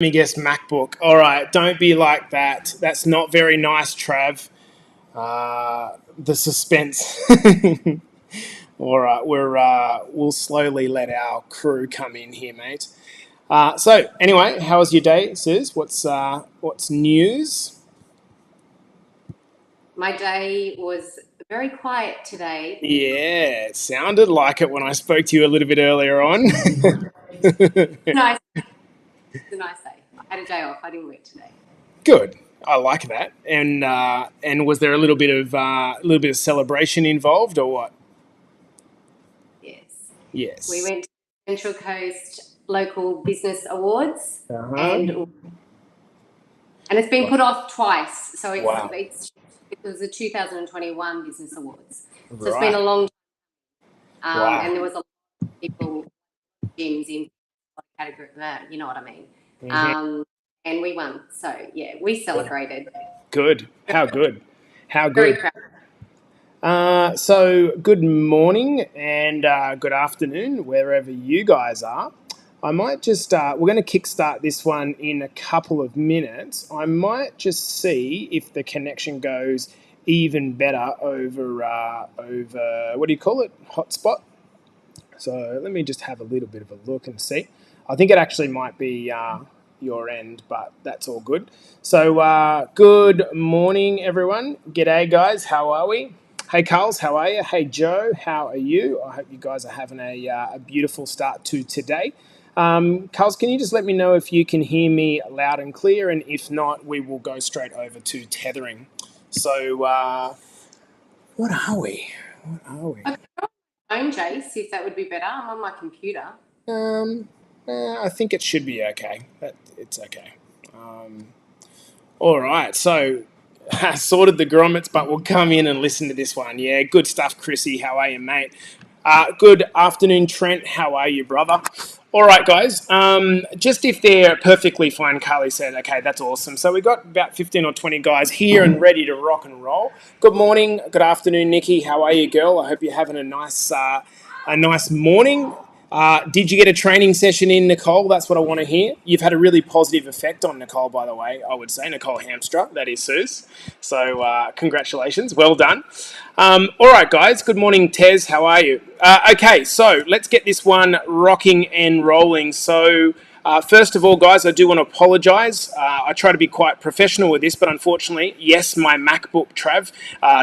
Let me guess, MacBook. All right, don't be like that. That's not very nice, Trav. The suspense. All right, we'll slowly let our crew come in here, mate. So anyway, how was your day, Suze? What's news? My day was very quiet today. Yeah, it sounded like it when I spoke to you a little bit earlier on. Nice. It's a nice day. I had a day off. I didn't work today. Good. I like that. And was there a little bit of celebration involved, or what? Yes. Yes. We went to Central Coast Local Business Awards, Uh-huh. and it's been put off twice. So Wow. it was the 2021 Business Awards. So it's been a Right. long Wow. and there was a lot of people, gyms in category, you know what I mean. Mhm. And we won. So yeah, we celebrated. Good. How good. How Very good. proud. So good morning and good afternoon, wherever you guys are. I might just, we're going to kickstart this one in a couple of minutes. I might just see if the connection goes even better over what do you call it? Hotspot. So let me just have a little bit of a look and see. I think it actually might be your end, but that's all good. So good morning, everyone. G'day, guys. How are we? Hey, Carls, how are you? Hey, Joe, how are you? I hope you guys are having a beautiful start to today. Carls, can you just let me know if you can hear me loud and clear? And if not, we will go straight over to tethering. So what are we? What are we? Phone, Jace, if that would be better. I'm on my computer. I think it should be okay. It's okay. All right, so sorted the grommets, but we'll come in and listen to this one. Yeah, good stuff, Chrissy. How are you, mate? Good afternoon, Trent. How are you, brother? All right, guys. Just if they're perfectly fine, Carly said, okay, that's awesome. So we got about 15 or 20 guys here and ready to rock and roll. Good morning, good afternoon, Nikki. How are you, girl? I hope you're having a nice morning. Did you get a training session in, Nicole? That's what I want to hear. You've had a really positive effect on Nicole, by the way, I would say. Nicole Hamstra, that is Suze. So congratulations. Well done. All right, guys. Good morning, Tez. How are you? Okay, so let's get this one rocking and rolling. So first of all, guys, I do want to apologise. I try to be quite professional with this, but unfortunately, yes, my MacBook, Trav,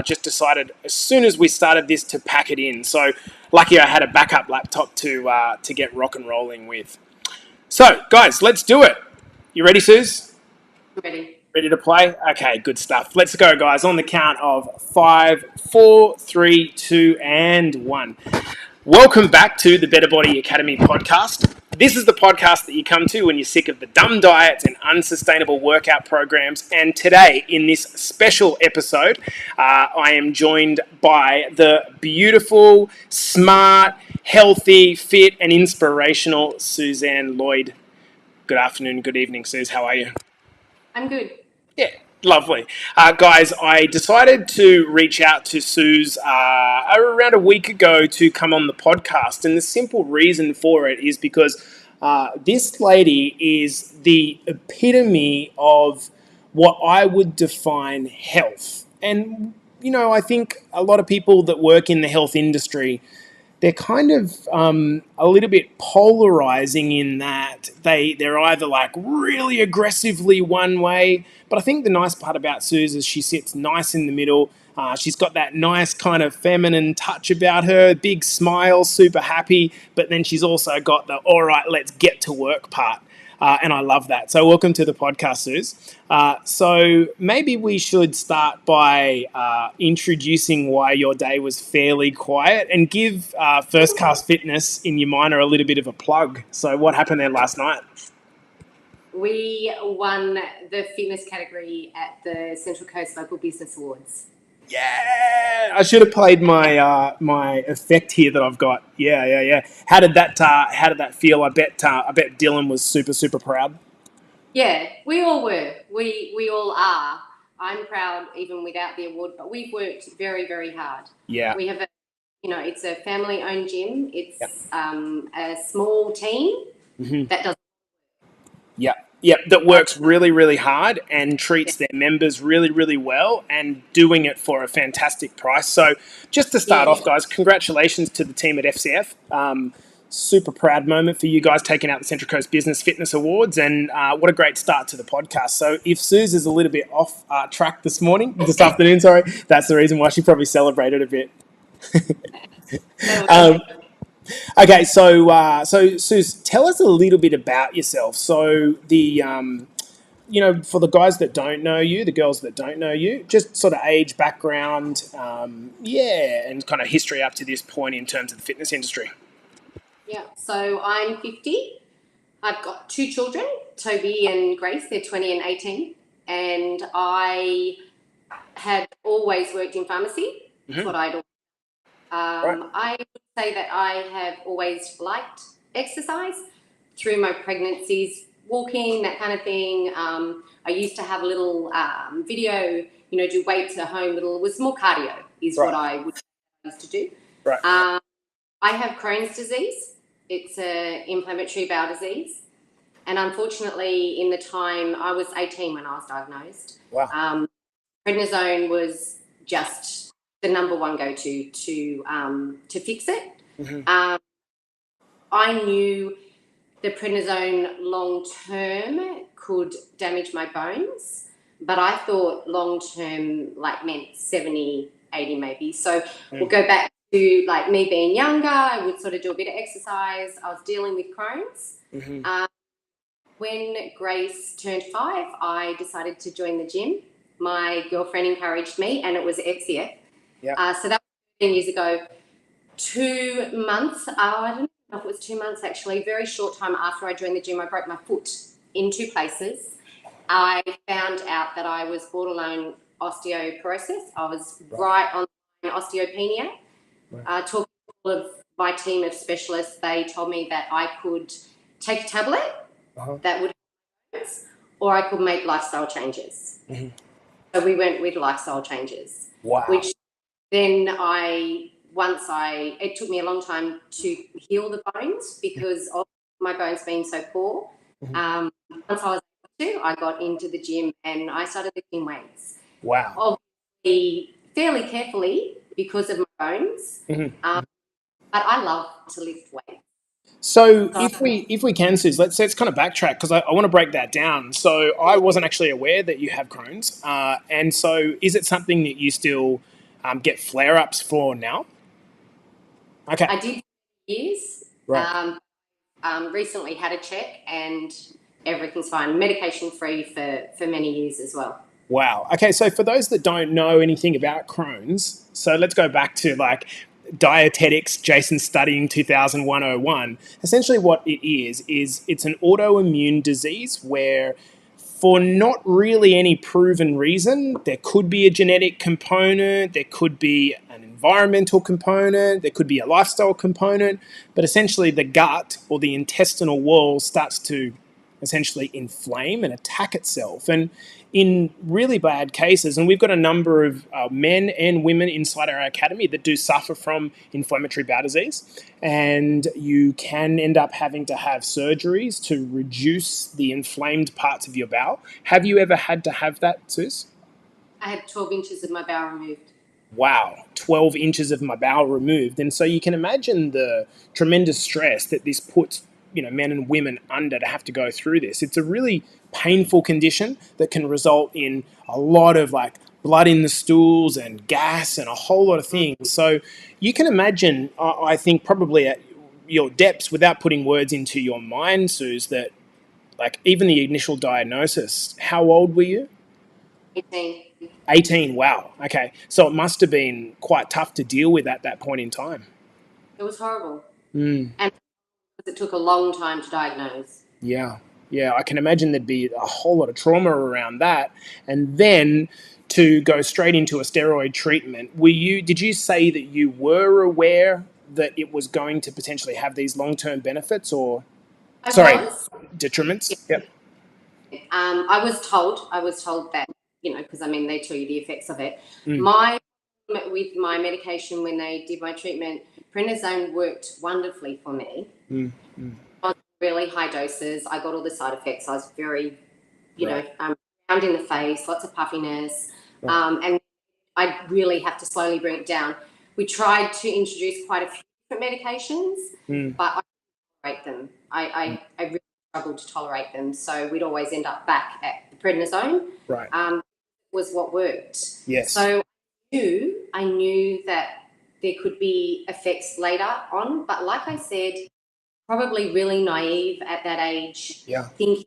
just decided as soon as we started this to pack it in. So lucky I had a backup laptop to get rock and rolling with. So, guys, let's do it. You ready, Suze? Ready. Ready to play? Okay, good stuff. Let's go, guys. On the count of 5, 4, 3, 2, and 1. Welcome back to the Better Body Academy podcast. This is the podcast that you come to when you're sick of the dumb diets and unsustainable workout programs. And today, in this special episode, I am joined by the beautiful, smart, healthy, fit, and inspirational Suzanne Lloyd. Good afternoon, good evening, Suze. How are you? I'm good. Yeah, lovely. Guys, I decided to reach out to Suze around a week ago to come on the podcast. And the simple reason for it is because this lady is the epitome of what I would define health. And, you know, I think a lot of people that work in the health industry, they're kind of a little bit polarizing in that they're either like really aggressively one way, but I think the nice part about Suze is she sits nice in the middle. She's got that nice kind of feminine touch about her, big smile, super happy, but then she's also got the all right, let's get to work part. And I love that. So welcome to the podcast, Suze. So maybe we should start by introducing why your day was fairly quiet and give First Cast Fitness in your minor a little bit of a plug. So what happened there last night? We won the fitness category at the Central Coast Local Business Awards. Yeah, I should have played my effect here that I've got. Yeah. How did that feel? I bet Dylan was super proud. Yeah, we all were. We all are. I'm proud even without the award, but we've worked very, very hard. Yeah. We have it's a family-owned gym. It's Yep. a small team that does. Yeah. Yep, that Uh, works really, really hard and treats their members really, really well and doing it for a fantastic price. So, just to start yeah. off, guys, congratulations to the team at FCF. Super proud moment for you guys taking out the Central Coast Business Fitness Awards, and what a great start to the podcast. So, if Suze is a little bit off track this afternoon, sorry, that's the reason why she probably celebrated a bit. That was Um, okay, so Suze, tell us a little bit about yourself. So for the guys that don't know you, the girls that don't know you, just sort of age, background, and kind of history up to this point in terms of the fitness industry. Yeah, so I'm 50. I've got two children, Toby and Grace. They're 20 and 18. And I had always worked in pharmacy. That's what I'd Right. I would say that I have always liked exercise through my pregnancies, walking, that kind of thing. I used to have a little video, do weights at home. It was more cardio is what I used to do. Right. I have Crohn's disease. It's an inflammatory bowel disease. And unfortunately, in the time, I was 18 when I was diagnosed. Wow. Prednisone was just the number one go-to to fix it. Mm-hmm. I knew the prednisone long-term could damage my bones, but I thought long-term meant 70, 80 maybe. So we'll go back to me being younger. I would sort of do a bit of exercise. I was dealing with Crohn's. Mm-hmm. When Grace turned 5, I decided to join the gym. My girlfriend encouraged me, and it was FCF. Yeah. So that was 10 years ago. 2 months, I don't know if it was 2 months actually, very short time after I joined the gym, I broke my foot in 2 places. I found out that I was borderline osteoporosis. I was right on osteopenia. Talking to all of my team of specialists, they told me that I could take a tablet that would help, or I could make lifestyle changes. Mm-hmm. So we went with lifestyle changes. Wow. Which then it took me a long time to heal the bones because of my bones being so poor. Mm-hmm. Once I was able to, I got into the gym and I started lifting weights. Wow. Obviously, fairly carefully because of my bones. Mm-hmm. But I love to lift weights. So if we can, Suze, let's kind of backtrack because I want to break that down. So I wasn't actually aware that you have Crohn's, and so is it something that you still get flare-ups for now? Okay. I did years. Right. Recently had a check and everything's fine. Medication free for many years as well. Wow. Okay, so for those that don't know anything about Crohn's, so let's go back to dietetics, Jason's studying 2001. Essentially what it is it's an autoimmune disease where for not really any proven reason, there could be a genetic component, there could be an environmental component, there could be a lifestyle component, but essentially the gut or the intestinal wall starts to essentially inflame and attack itself. And in really bad cases, and we've got a number of men and women inside our academy that do suffer from inflammatory bowel disease, and you can end up having to have surgeries to reduce the inflamed parts of your bowel. Have you ever had to have that, Suze? I had 12 inches of my bowel removed. Wow, 12 inches of my bowel removed. And so you can imagine the tremendous stress that this puts men and women under to have to go through this. It's a really painful condition that can result in a lot of blood in the stools and gas and a whole lot of things. So you can imagine, I think probably at your depths, without putting words into your mind, Suze, that even the initial diagnosis, how old were you? 18. 18, wow. Okay. So it must have been quite tough to deal with at that point in time. It was horrible. And it took a long time to diagnose. Yeah. I can imagine there'd be a whole lot of trauma around that. And then to go straight into a steroid treatment, did you say that you were aware that it was going to potentially have these long-term benefits detriments? Yeah. Yep. I was told that, because they tell you the effects of it. With my medication, when they did my treatment, prednisone worked wonderfully for me. I was really high doses. I got all the side effects. I was very, round in the face, lots of puffiness, and I really have to slowly bring it down. We tried to introduce quite a few different medications, but I tolerate them. I really struggled to tolerate them, so we'd always end up back at the prednisone. Right. Was what worked. Yes. So I knew that there could be effects later on, but like I said, probably really naive at that age. Yeah. Thinking,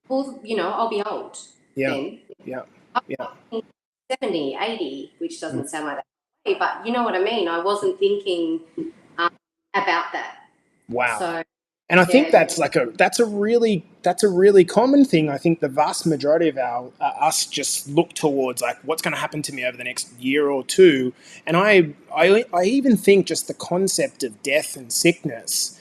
well, I'll be old then. Yeah. 70, 80, which doesn't sound like that, but you know what I mean? I wasn't thinking about that. Wow. So, and I think that's a really common thing. I think the vast majority of us just look towards like what's going to happen to me over the next year or two. And I even think just the concept of death and sickness,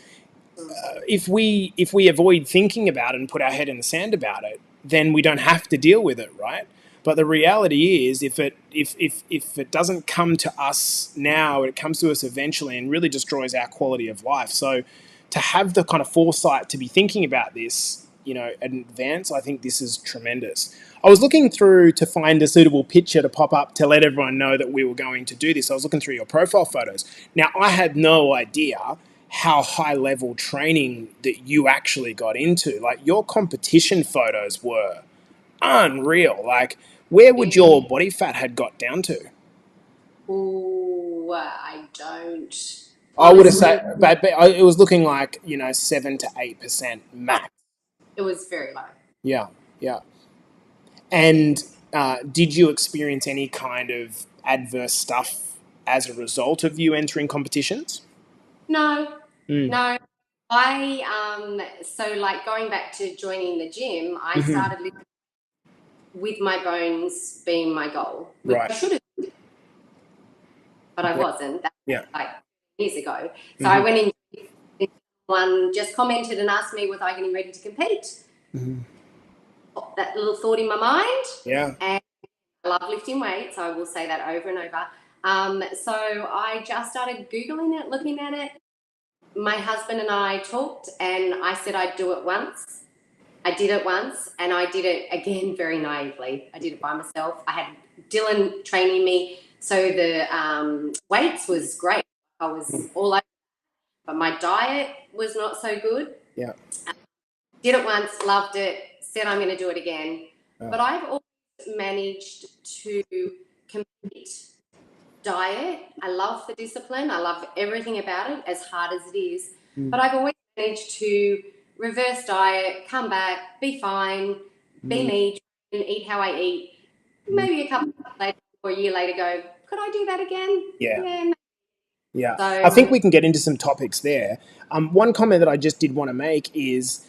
if we avoid thinking about it and put our head in the sand about it, then we don't have to deal with it, right? But the reality is, if it doesn't come to us now, it comes to us eventually, and really destroys our quality of life. So, to have the kind of foresight to be thinking about this, in advance, I think this is tremendous. I was looking through to find a suitable picture to pop up to let everyone know that we were going to do this. I was looking through your profile photos. Now, I had no idea how high-level training that you actually got into. Like, your competition photos were unreal. Like, where would your body fat had got down to? Oh, I don't. I would have said, but it was looking like 7 to 8% max. It was very low. Yeah. And did you experience any kind of adverse stuff as a result of you entering competitions? No. So like going back to joining the gym, I started living with my bones being my goal, which I should have, but I wasn't. That was like years ago. So I went in. One just commented and asked me was I getting ready to compete. That little thought in my mind. Yeah. And I love lifting weights. I will say that over and over. So I just started Googling it, looking at it. My husband and I talked, and I said I'd do it once. I did it once, and I did it again very naively. I did it by myself. I had Dylan training me, so the weights was great. I was all over, but my diet was not so good. Yeah. Did it once, loved it, said I'm going to do it again. But I've always managed to compete. Diet, I love the discipline. I love everything about it, as hard as it is. But I've always managed to reverse diet, come back, be fine, be me, and eat how I eat. Maybe a couple of months later or a year later go, could I do that again? Yeah. So, I think we can get into some topics there. One comment that I just did want to make is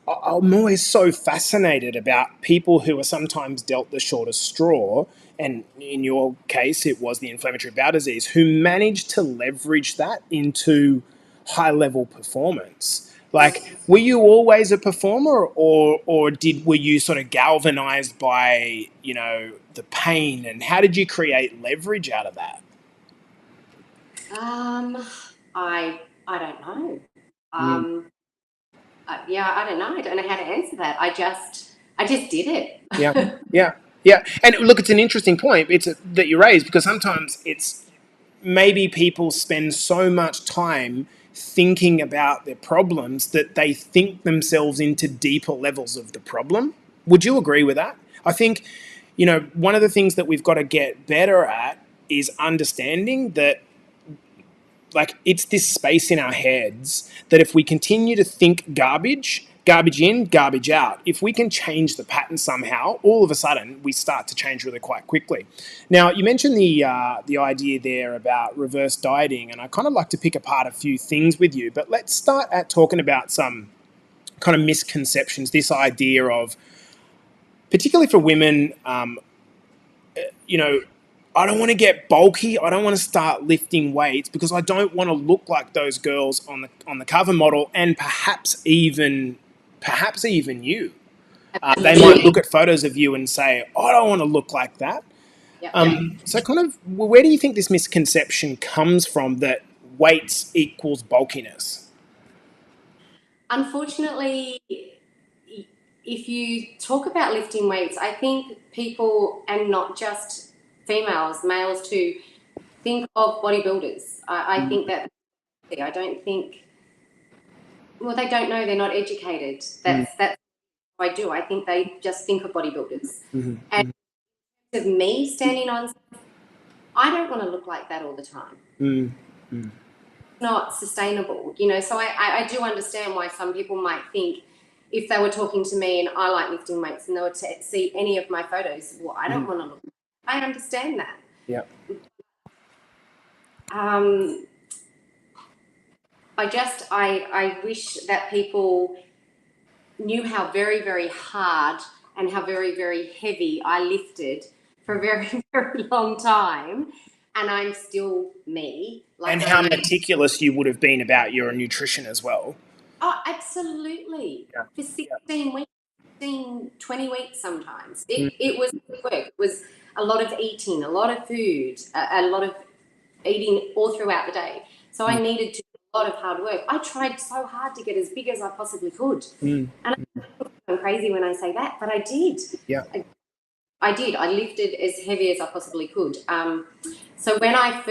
I'm always so fascinated about people who are sometimes dealt the shortest straw, and in your case, it was the inflammatory bowel disease, who managed to leverage that into high-level performance. Like, were you always a performer, or were you sort of galvanized by, the pain, and how did you create leverage out of that? I don't know. I don't know. I don't know how to answer that. I just did it. Yeah. And look, it's an interesting point that you raise, because sometimes it's maybe people spend so much time thinking about their problems that they think themselves into deeper levels of the problem. Would you agree with that? I think, one of the things that we've got to get better at is understanding that, like, it's this space in our heads that if we continue to think garbage in, garbage out, if we can change the pattern somehow, all of a sudden we start to change really quite quickly. Now, you mentioned the idea there about reverse dieting, and I kind of like to pick apart a few things with you, but let's start at talking about some kind of misconceptions, this idea of, particularly for women, I don't want to get bulky. I don't want to start lifting weights because I don't want to look like those girls on the cover model, and perhaps even you. They might look at photos of you and say, I don't want to look like that. So kind of, where do you think this misconception comes from that weights equals bulkiness? Unfortunately, if you talk about lifting weights, I think people, and not just females, males too, think of bodybuilders. I think that I don't think, well, they don't know, they're not educated. That's what I do. I think they just think of bodybuilders. And of me standing on, I don't want to look like that all the time. Not sustainable, you know. So I do understand why some people might think, if they were talking to me and I like lifting weights and they were to see any of my photos, well, I don't want to look. I understand that. Yeah. I wish that people knew how very, very hard and how very, very heavy I lifted for a very, very long time. And I'm still me. And how meticulous you would have been about your nutrition as well. Oh, absolutely. Yeah. For 16 weeks, 20 weeks sometimes. It was work. It was a lot of eating, a lot of food, a lot of eating all throughout the day. So I needed to do a lot of hard work. I tried so hard to get as big as I possibly could. And I'm crazy when I say that, but I did. Yeah. I did. I lifted as heavy as I possibly could. So when my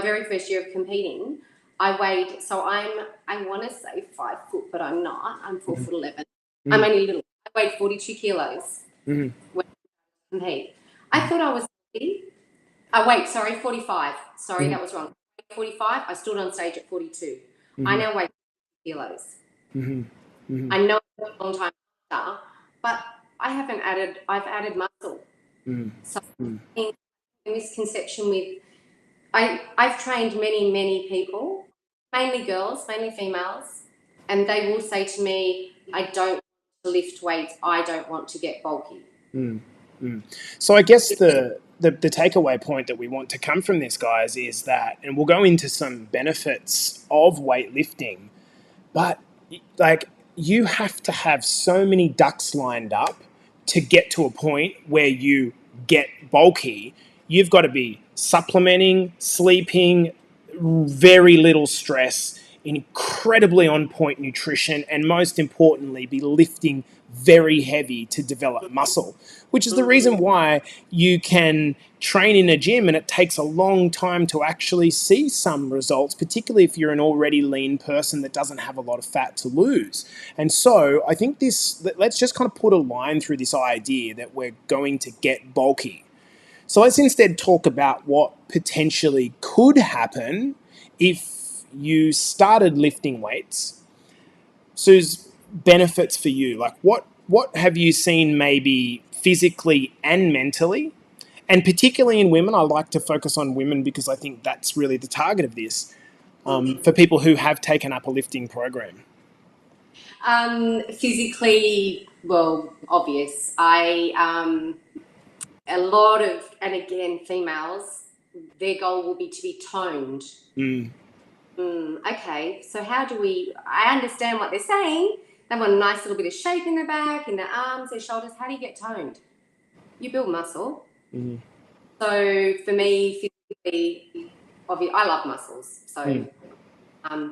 very first year of competing, I weighed, so I want to say 5 foot, but I'm not. I'm 4'11". I'm only little. I weighed 42 kilos when I compete. I thought I was 40. Wait, sorry, 45. Sorry, that was wrong. 45. I stood on stage at 42. I now weigh 50 kilos. I know it's a long time after, but I've added muscle. So a misconception with, I've trained many people, mainly girls, mainly females, and they will say to me, I don't want to lift weights, I don't want to get bulky. So I guess the takeaway point that we want to come from this, guys, is that, and we'll go into some benefits of weightlifting, but like, you have to have so many ducks lined up to get to a point where you get bulky. You've got to be supplementing, sleeping, very little stress, incredibly on point nutrition, and most importantly, be lifting very heavy to develop muscle, which is the reason why you can train in a gym and it takes a long time to actually see some results, particularly if you're an already lean person that doesn't have a lot of fat to lose. And so I think let's just kind of put a line through this idea that we're going to get bulky. So let's instead talk about what potentially could happen if you started lifting weights. Suze, benefits for you, like what have you seen maybe physically and mentally? And particularly in women, I like to focus on women because I think that's really the target of this, for people who have taken up a lifting program. Physically, well, obvious. A lot of, and again, females, their goal will be to be toned. Okay, so I understand what they're saying. They want a nice little bit of shape in their back, in their arms, their shoulders. How do you get toned? You build muscle. So for me, physically, obviously, I love muscles. So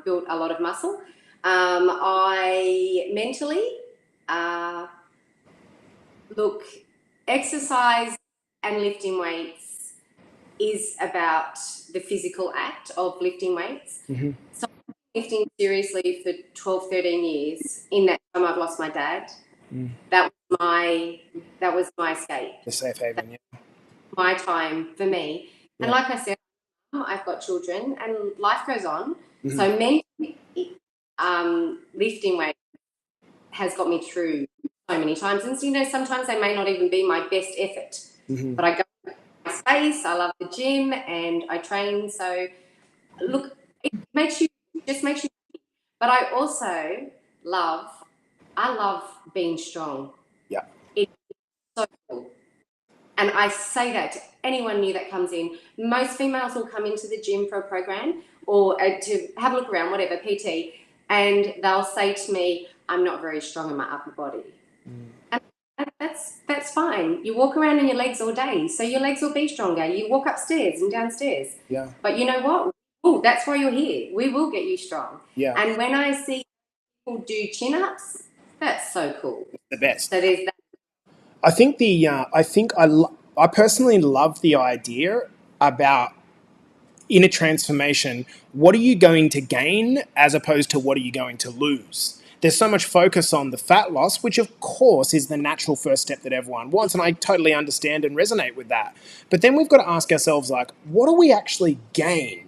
built a lot of muscle. I mentally, look, exercise and lifting weights is about the physical act of lifting weights. So I've been lifting seriously for 12, 13 years. In that time, I've lost my dad. That was my escape. The safe haven, yeah. My time for me. And like I said, I've got children and life goes on. So mentally, lifting weights has got me through so many times. And, you know, sometimes they may not even be my best effort, but I go to my space, I love the gym and I train. So look, it makes you happy. But I also love being strong. Yeah. It's so cool. And I say that to anyone new that comes in. Most females will come into the gym for a program or to have a look around, whatever, PT, and they'll say to me, I'm not very strong in my upper body. And that's fine. You walk around in your legs all day, so your legs will be stronger. You walk upstairs and downstairs. Yeah. But you know what? Oh, that's why you're here. We will get you strong. Yeah. And when I see people do chin-ups. That's so cool. The best. So there's that. I think I personally love the idea about in a transformation, what are you going to gain as opposed to what are you going to lose? There's so much focus on the fat loss, which of course is the natural first step that everyone wants, and I totally understand and resonate with that. But then we've got to ask ourselves, like, what do we actually gain?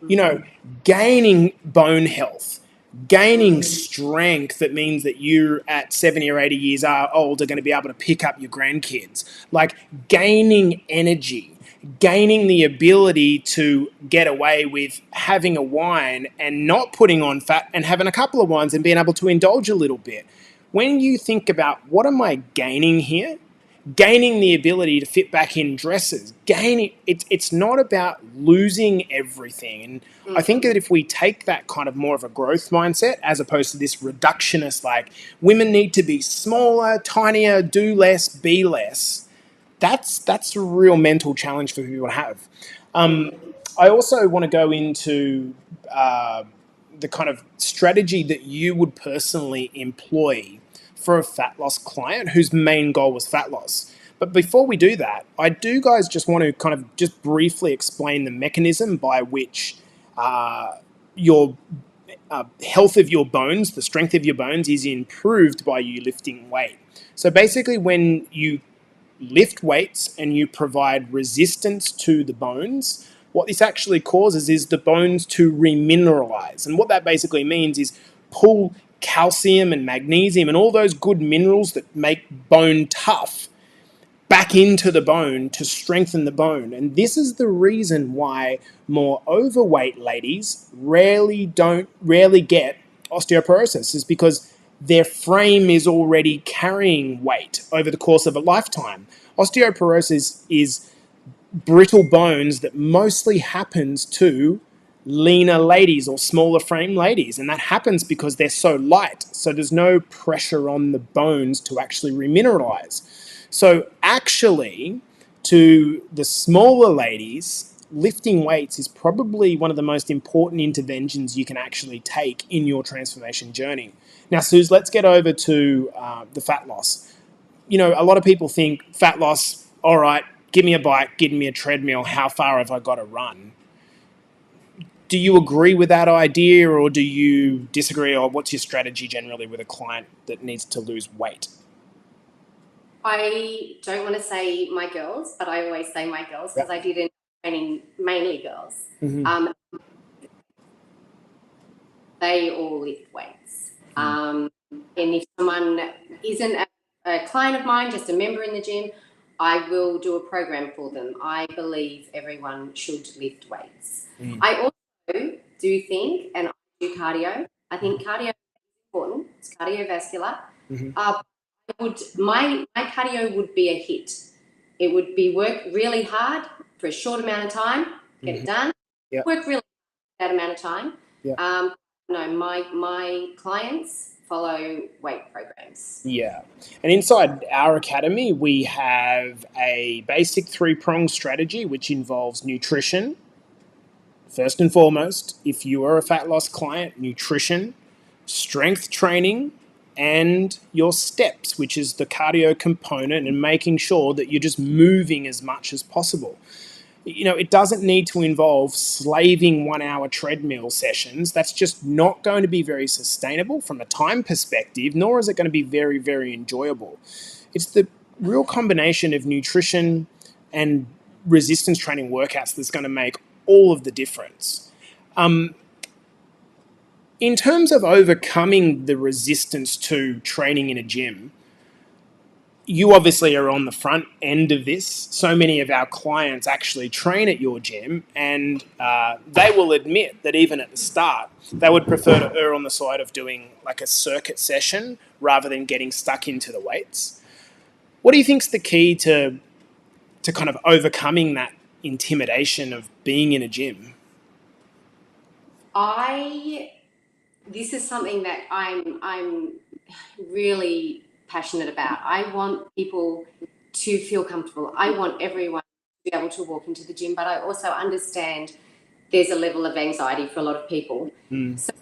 You know, gaining bone health, gaining strength that means that you at 70 or 80 years old are going to be able to pick up your grandkids. Like gaining energy, gaining the ability to get away with having a wine and not putting on fat and having a couple of wines and being able to indulge a little bit. When you think about what am I gaining here? Gaining the ability to fit back in dresses, it's not about losing everything. And I think that if we take that kind of more of a growth mindset as opposed to this reductionist, like women need to be smaller, tinier, do less, be less, that's a real mental challenge for people to have. I also want to go into the kind of strategy that you would personally employ for a fat loss client whose main goal was fat loss. But before we do that, I do guys just want to kind of just briefly explain the mechanism by which your health of your bones, the strength of your bones is improved by you lifting weight. So basically when you lift weights and you provide resistance to the bones, what this actually causes is the bones to remineralize. And what that basically means is pull calcium and magnesium and all those good minerals that make bone tough back into the bone to strengthen the bone. And this is the reason why more overweight ladies rarely get osteoporosis, is because their frame is already carrying weight over the course of a lifetime. Osteoporosis is brittle bones that mostly happens to leaner ladies or smaller frame ladies, and that happens because they're so light, so there's no pressure on the bones to actually remineralize. So actually, to the smaller ladies, lifting weights is probably one of the most important interventions you can actually take in your transformation journey. Now, Suze, let's get over to the fat loss. You know, a lot of people think fat loss, all right, give me a bike, give me a treadmill, how far have I got to run? Do you agree with that idea, or do you disagree, or what's your strategy generally with a client that needs to lose weight? I don't want to say my girls, but I always say my girls because I did in training mainly girls. They all lift weights. And if someone isn't a client of mine, just a member in the gym, I will do a program for them. I believe everyone should lift weights. I also do think, and I do cardio. I think cardio is important. It's cardiovascular. My cardio would be a hit. It would be work really hard for a short amount of time, get it done. Work really hard for that amount of time. No, my clients follow weight programs. Yeah. And inside our academy, we have a basic 3-pronged strategy, which involves nutrition. First and foremost, if you are a fat loss client, nutrition, strength training, and your steps, which is the cardio component, and making sure that you're just moving as much as possible. You know, it doesn't need to involve slaving 1-hour treadmill sessions. That's just not going to be very sustainable from a time perspective, nor is it going to be very, very enjoyable. It's the real combination of nutrition and resistance training workouts that's going to make all of the difference. In terms of overcoming the resistance to training in a gym, you obviously are on the front end of this. So many of our clients actually train at your gym, and they will admit that even at the start, they would prefer to err on the side of doing like a circuit session rather than getting stuck into the weights. What do you think is the key to kind of overcoming that intimidation of being in a gym? This is something that I'm really passionate about. I want people to feel comfortable. I want everyone to be able to walk into the gym, but I also understand there's a level of anxiety for a lot of people. So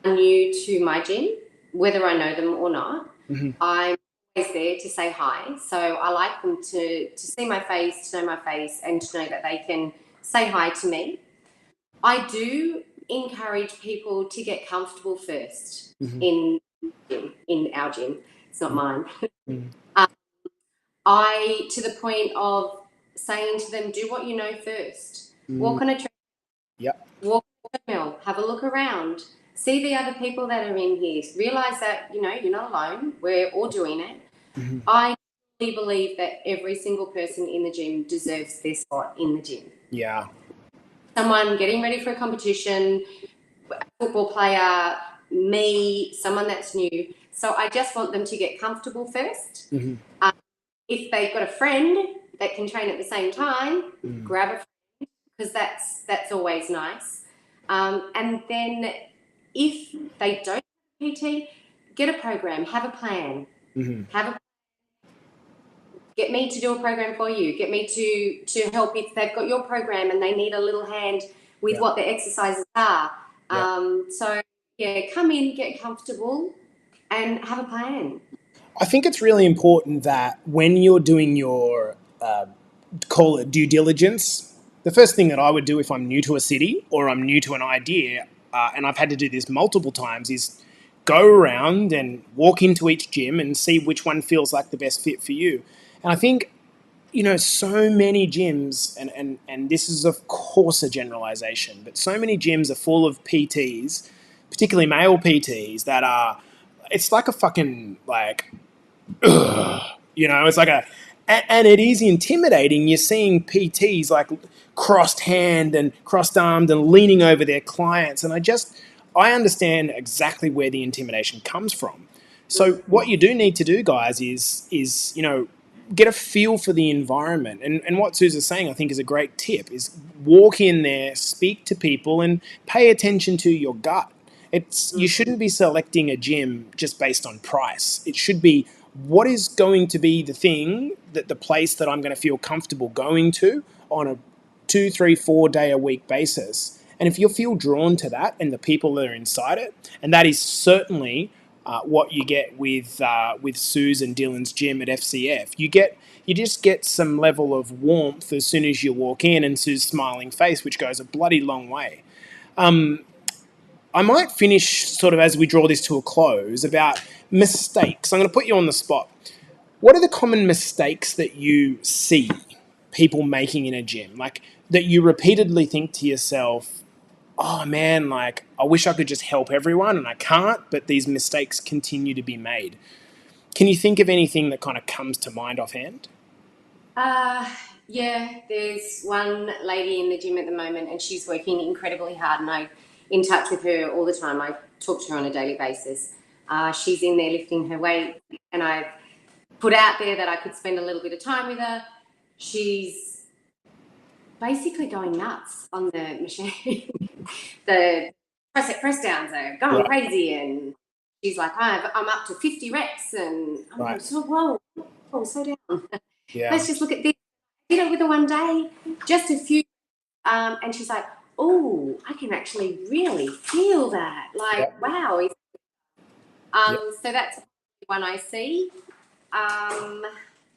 new to my gym, whether I know them or not, Mm-hmm. I'm always there to say hi. So I like them to see my face, to know my face, and to know that they can say hi to me. I do encourage people to get comfortable first Mm-hmm. in our gym. It's not mine. Mm-hmm. To the point of saying to them, do what you know first. Mm-hmm. Walk on a treadmill, Yep. walk on a treadmill, have a look around, see the other people that are in here, realize that, you're not alone. We're all doing it. Mm-hmm. I really believe that every single person in the gym deserves their spot in the gym. Yeah. Someone getting ready for a competition, a football player, me, someone that's new. So I just want them to get comfortable first. Mm-hmm. If they've got a friend that can train at the same time, Mm-hmm. grab a friend, because that's always nice. And then if they don't have a PT, get a program, have a plan. Mm-hmm. Get me to do a program for you. Get me to help if they've got your program and they need a little hand with Yeah. what the exercises are. Yeah. So yeah, come in, get comfortable, and have a plan. I think it's really important that when you're doing your call it due diligence, the first thing that I would do if I'm new to a city or I'm new to an idea, and I've had to do this multiple times, is go around and walk into each gym and see which one feels like the best fit for you. And I think, so many gyms, and this is of course a generalization, but so many gyms are full of PTs, particularly male PTs, that are, it's like a fucking, like, it's like and it is intimidating. You're seeing PTs like crossed hand and crossed armed and leaning over their clients. And I understand exactly where the intimidation comes from. So what you do need to do, guys, is get a feel for the environment. And what Susan's saying, I think, is a great tip, is walk in there, speak to people, and pay attention to your gut. You shouldn't be selecting a gym just based on price. It should be, what is going to be the thing, that the place that I'm going to feel comfortable going to on a 2, 3, 4 day a week basis. And if you feel drawn to that and the people that are inside it, and that is certainly what you get with Suze and Dylan's gym at FCF, you just get some level of warmth as soon as you walk in, and Sue's smiling face, which goes a bloody long way. I might finish, sort of as we draw this to a close, about mistakes. I'm going to put you on the spot. What are the common mistakes that you see people making in a gym? Like, that you repeatedly think to yourself, oh man, like, I wish I could just help everyone and I can't, but these mistakes continue to be made. Can you think of anything that kind of comes to mind offhand? Yeah, there's one lady in the gym at the moment and she's working incredibly hard, and I'm in touch with her all the time. I talk to her on a daily basis. She's in there lifting her weight, and I've put out there that I could spend a little bit of time with her. She's basically going nuts on the machine. The press downs are going Right, crazy, and she's like, I'm up to 50 reps, and I'm right, like, so whoa, slow down. yeah, Let's just look at this. Did it with the one day, just a few, and she's like, oh, I can actually really feel that. yeah, Like, wow. yeah. So that's one I see. Um,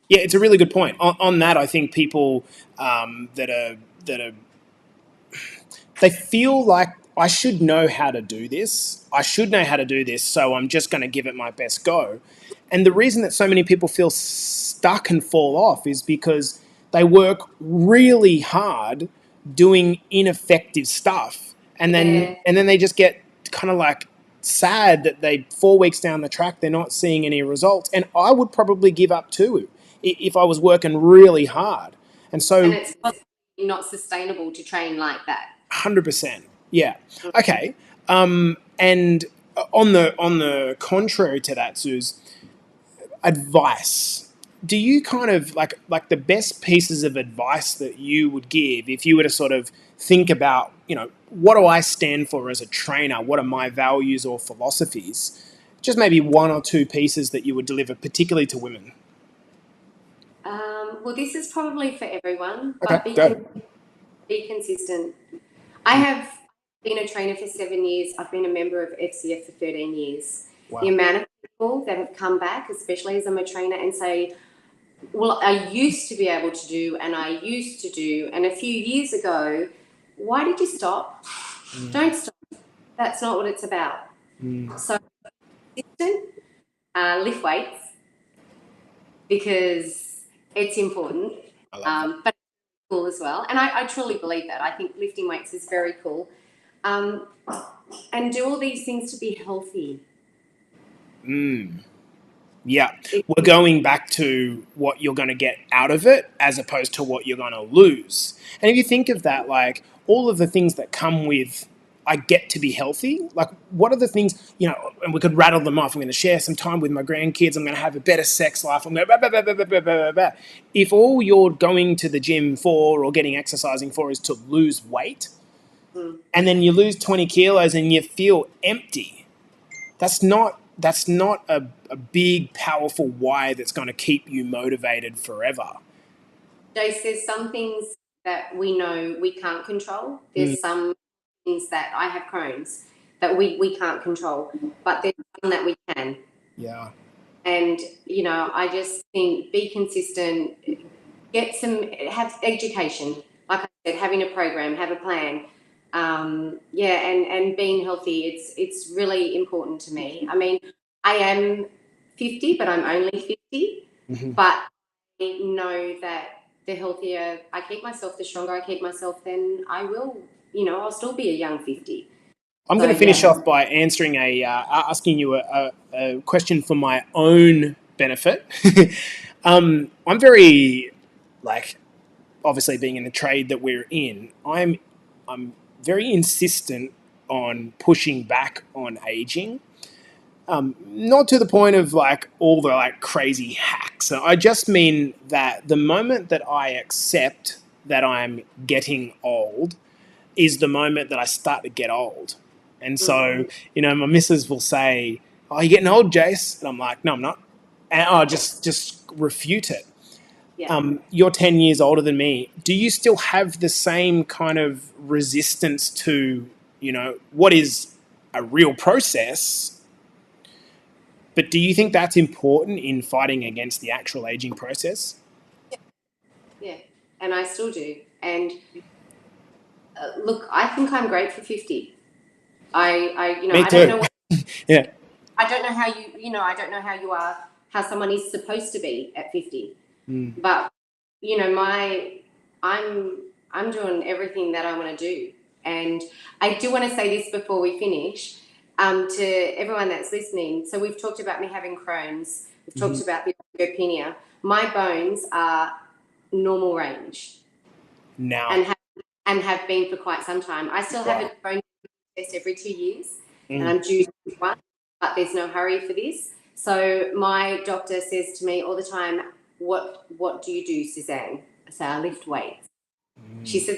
Yeah, it's a really good point. On that, I think people that are they feel like, I should know how to do this. I should know how to do this, so I'm just going to give it my best go. And the reason that so many people feel stuck and fall off is because they work really hard doing ineffective stuff, and then yeah, and then they just get kind of like sad that 4 weeks down the track they're not seeing any results. And I would probably give up too if I was working really hard. And and so, it's not sustainable to train like that. 100%. Yeah. Okay. And on the contrary to that, Suze, advice. Do you kind of like the best pieces of advice that you would give if you were to sort of think about, what do I stand for as a trainer? What are my values or philosophies? Just maybe one or two pieces that you would deliver, particularly to women. Well, this is probably for everyone, Okay, but go. be consistent. I have been a trainer for 7 years. I've been a member of FCF for 13 years. Wow. The amount of people that have come back, especially as I'm a trainer, and say, well, I used to be able to do, and I used to do, and a few years ago, why did you stop? Don't stop. That's not what it's about. So, consistent, lift weights, because it's important. I love that. But it's cool as well. And I truly believe that. I think lifting weights is very cool. And do all these things to be healthy. Yeah, we're going back to what you're going to get out of it as opposed to what you're going to lose. And if you think of that, like all of the things that come with, I get to be healthy, like what are the things, you know, and we could rattle them off. I'm going to share some time with my grandkids. I'm going to have a better sex life. I'm going to blah, blah, blah, blah, blah, blah, blah. If all you're going to the gym for or getting exercising for is to lose weight, and then you lose 20 kilos and you feel empty, that's not a big, powerful why that's going to keep you motivated forever. Jace, there's some things that we know we can't control. There's some things that I have Crohn's that we can't control, but there's some that we can. Yeah. And, you know, I just think be consistent, have education. Like I said, having a program, have a plan. And being healthy, it's really important to me. I mean, I am 50, but I'm only 50. But I know that the healthier I keep myself, the stronger I keep myself, then I will, you know, I'll still be a young 50. I'm going to finish off by answering asking you a question for my own benefit. I'm very, like, obviously being in the trade that we're in, I'm very insistent on pushing back on aging. Not to the point of like all the like crazy hacks. I just mean that the moment that I accept that I'm getting old is the moment that I start to get old. And so, you know, my missus will say, "Oh, you're getting old, Jace." And I'm like, "No, I'm not." And I'll just refute it. Yeah. You're 10 years older than me. Do you still have the same kind of resistance to, you know, what is a real process? But do you think that's important in fighting against the actual aging process? Yeah, and I still do. And look, I think I'm great for 50. You know, Me I too. don't know. Yeah. I don't know how I don't know how you are, how someone is supposed to be at 50. But, you know, I'm doing everything that I want to do. And I do want to say this before we finish, to everyone that's listening. So we've talked about me having Crohn's. We've talked about the osteopenia. My bones are normal range. Now. And have been for quite some time. I still have a bone test every 2 years, and I'm due to one, but there's no hurry for this. So my doctor says to me all the time, what do you do, Suzanne? I say, I lift weights. She said,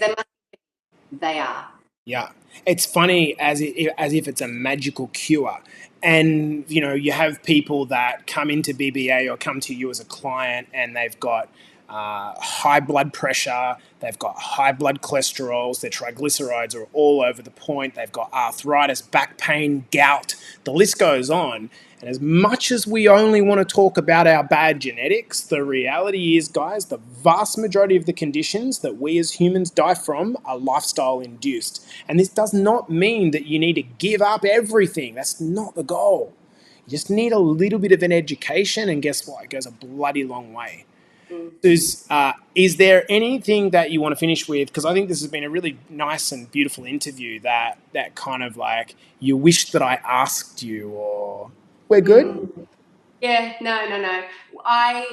they are. Yeah. It's funny as if it's a magical cure. And, you know, you have people that come into BBA or come to you as a client and they've got high blood pressure, they've got high blood cholesterols, their triglycerides are all over the point, they've got arthritis, back pain, gout, the list goes on. And as much as we only want to talk about our bad genetics, the reality is, guys, the vast majority of the conditions that we as humans die from are lifestyle induced. And this does not mean that you need to give up everything. That's not the goal. You just need a little bit of an education, and guess what? It goes a bloody long way. Is there anything that you want to finish with? Because I think this has been a really nice and beautiful interview that kind of like you wish that I asked you, or we're good? Yeah, no. My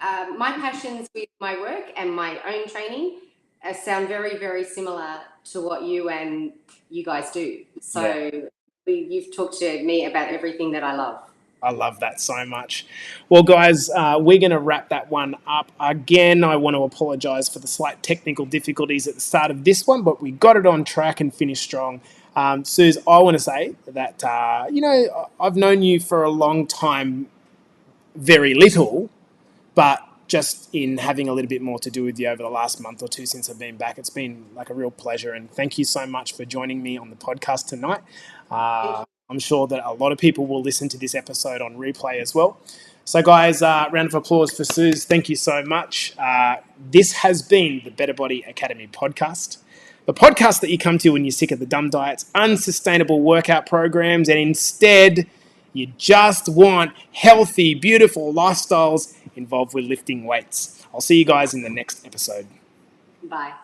passions with my work and my own training sound very, very similar to what you guys do. So you've talked to me about everything that I love. I love that so much. Well, guys, we're going to wrap that one up. Again, I want to apologise for the slight technical difficulties at the start of this one, but we got it on track and finished strong. Suze, I want to say that, you know, I've known you for a long time, very little, but just in having a little bit more to do with you over the last month or two since I've been back. It's been like a real pleasure, and thank you so much for joining me on the podcast tonight. I'm sure that a lot of people will listen to this episode on replay as well. So guys, round of applause for Suze. Thank you so much. This has been the Better Body Academy podcast. The podcast that you come to when you're sick of the dumb diets, unsustainable workout programs, and instead you just want healthy, beautiful lifestyles involved with lifting weights. I'll see you guys in the next episode. Bye.